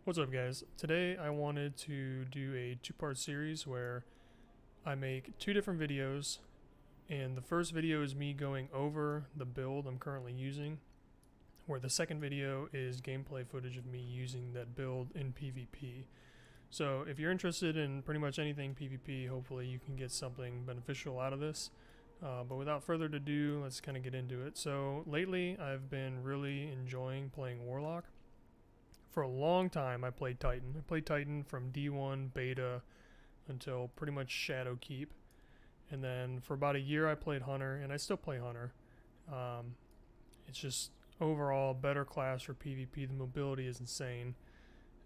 What's up, guys? Today I wanted to do a two-part series where I make two different videos, and the first video is me going over the build I'm currently using, where the second video is gameplay footage of me using that build in PvP. So if you're interested in pretty much anything PvP, hopefully you can get something beneficial out of this. But without further ado, let's kind of get into it. So lately I've been really enjoying playing Warlock. For a long time I played Titan. I played Titan from D1 beta until pretty much Shadowkeep. And then for about a year I played Hunter, and I still play Hunter. It's just overall better class for PvP. The mobility is insane.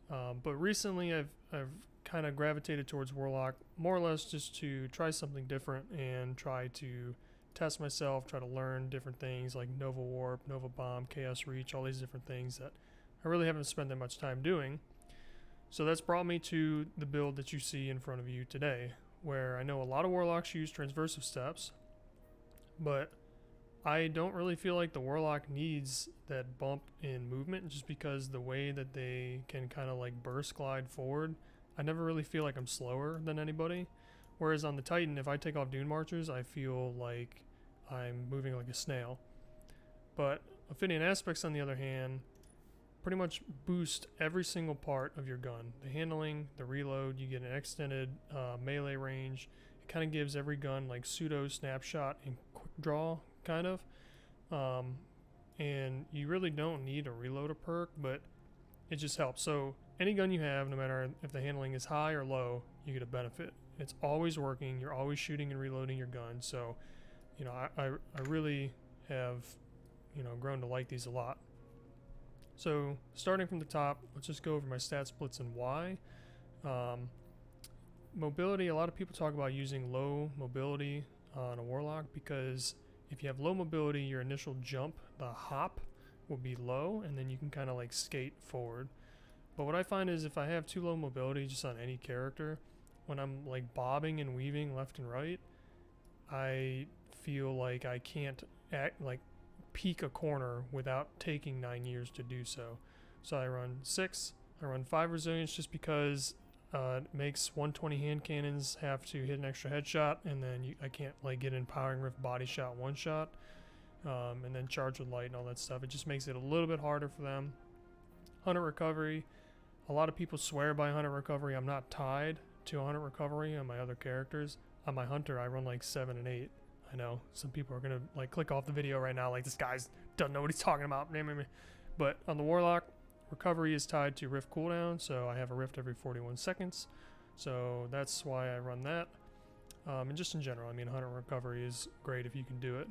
But recently I've kind of gravitated towards Warlock, more or less just to try something different and try to test myself, try to learn different things like Nova Warp, Nova Bomb, Chaos Reach, all these different things that I really haven't spent that much time doing. So that's brought me to the build that you see in front of you today, where I know a lot of Warlocks use transversive steps, but I don't really feel like the Warlock needs that bump in movement, just because the way that they can kind of like burst glide forward, I never really feel like I'm slower than anybody. Whereas on the Titan, if I take off Dune Marchers, I feel like I'm moving like a snail. But Ophidian Aspects, on the other hand, pretty much boost every single part of your gun. The handling, the reload, you get an extended melee range. It kind of gives every gun like pseudo snapshot and quick draw, kind of. And you really don't need a reloader perk, but it just helps. So any gun you have, no matter if the handling is high or low, you get a benefit. It's always working. You're always shooting and reloading your gun. So, I really have, grown to like these a lot. So starting from the top, let's just go over my stat splits and why. Mobility, a lot of people talk about using low mobility on a Warlock, because if you have low mobility, your initial jump, the hop, will be low, and then you can kind of like skate forward. But what I find is if I have too low mobility just on any character, when I'm like bobbing and weaving left and right, I feel like I can't peek a corner without taking 9 years to do so. So I run 6, I run 5 resilience just because it makes 120 hand cannons have to hit an extra headshot, and then I can't like get an Empowering Rift body shot one shot, and then charge with light and all that stuff. It just makes it a little bit harder for them. Hunter recovery, a lot of people swear by Hunter recovery. I'm not tied to Hunter recovery on my other characters. On my Hunter I run like 7 and 8. I know some people are gonna like click off the video right now like this guy's doesn't know what he's talking about. But on the Warlock, recovery is tied to rift cooldown, so I have a rift every 41 seconds. So that's why I run that. And just in general, I mean, Hunter recovery is great if you can do it.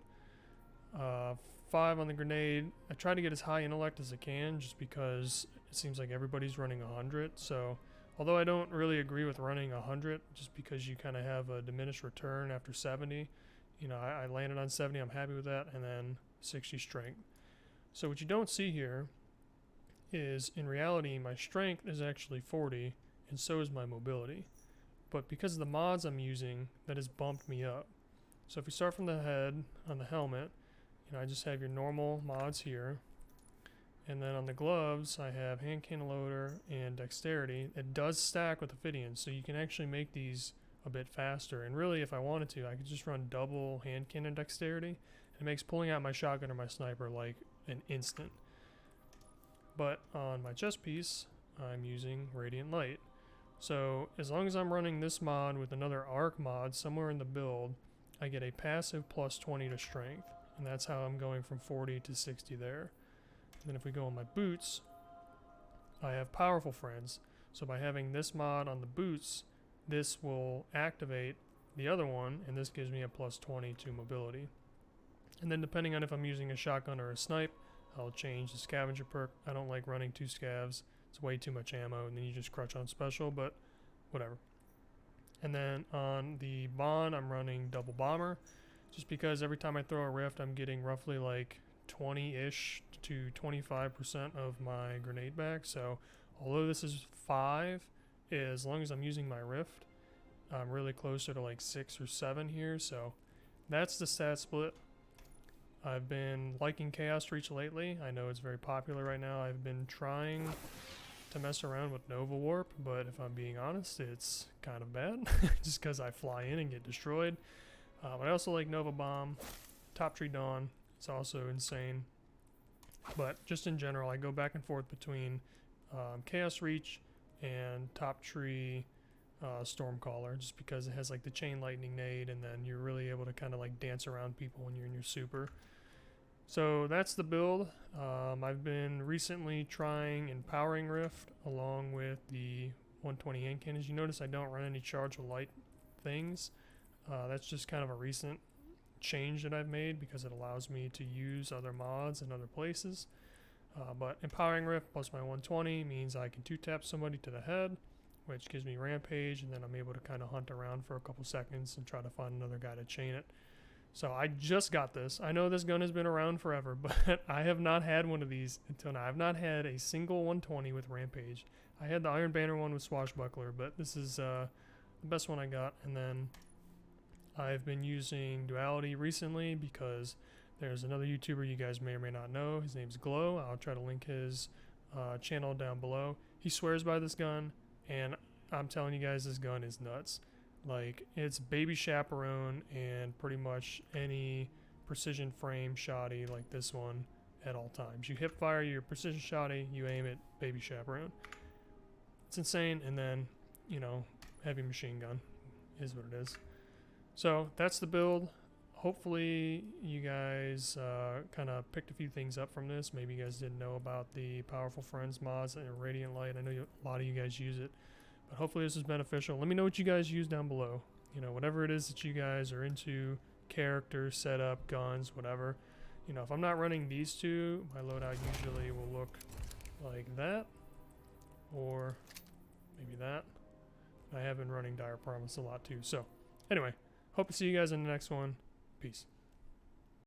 5 on the grenade. I try to get as high intellect as I can, just because it seems like everybody's running 100. So although I don't really agree with running 100, just because you kind of have a diminished return after 70. I landed on 70, I'm happy with that, and then 60 strength. So what you don't see here is, in reality, my strength is actually 40, and so is my mobility. But because of the mods I'm using, that has bumped me up. So if we start from the head, on the helmet, I just have your normal mods here. And then on the gloves, I have hand cannon loader and dexterity. It does stack with Ophidian, so you can actually make these a bit faster. And really, if I wanted to, I could just run double hand cannon dexterity. It makes pulling out my shotgun or my sniper like an instant. But on my chest piece, I'm using Radiant Light. So as long as I'm running this mod with another arc mod somewhere in the build, I get a passive plus 20 to strength. And that's how I'm going from 40 to 60 there. And then if we go on my boots, I have Powerful Friends. So by having this mod on the boots, this will activate the other one, and this gives me a plus 20 to mobility. And then depending on if I'm using a shotgun or a snipe, I'll change the scavenger perk. I don't like running 2 scavs. It's way too much ammo, and then you just crutch on special, but whatever. And then on the Bond, I'm running double bomber, just because every time I throw a rift, I'm getting roughly like 20-ish to 25% of my grenade back. So although this is 5, as long as I'm using my rift, I'm really closer to like 6 or 7 here. So that's the stat split. I've been liking Chaos Reach lately. I know it's very popular right now. I've been trying to mess around with Nova Warp, but if I'm being honest, it's kind of bad just because I fly in and get destroyed. But I also like Nova Bomb. Top Tree Dawn, it's also insane. But just in general, I go back and forth between Chaos Reach and Top Tree Stormcaller, just because it has like the Chain Lightning Nade, and then you're really able to kind of like dance around people when you're in your super. So that's the build. I've been recently trying Empowering Rift along with the 120 hand cannons. You notice I don't run any charge of light things. That's just kind of a recent change that I've made because it allows me to use other mods in other places. But Empowering Rift plus my 120 means I can 2-tap somebody to the head, which gives me Rampage, and then I'm able to kind of hunt around for a couple seconds and try to find another guy to chain it. So I just got this. I know this gun has been around forever, but I have not had one of these until now. I've not had a single 120 with Rampage. I had the Iron Banner one with Swashbuckler, but this is the best one I got. And then I've been using Duality recently because there's another YouTuber you guys may or may not know. His name's Glow. I'll try to link his channel down below. He swears by this gun, and I'm telling you guys, this gun is nuts. Like, it's baby chaperone and pretty much any precision frame shoddy like this one at all times. You hip fire your precision shoddy, you aim it baby chaperone. It's insane. And then, you know, heavy machine gun is what it is. So that's the build. Hopefully you guys kind of picked a few things up from this. Maybe you guys didn't know about the Powerful Friends mods and Radiant Light. I know a lot of you guys use it. But hopefully this is beneficial. Let me know what you guys use down below. You know, whatever it is that you guys are into, character, setup, guns, whatever. You know, if I'm not running these two, my loadout usually will look like that. Or maybe that. I have been running Dire Promise a lot too. So, anyway, hope to see you guys in the next one. Peace.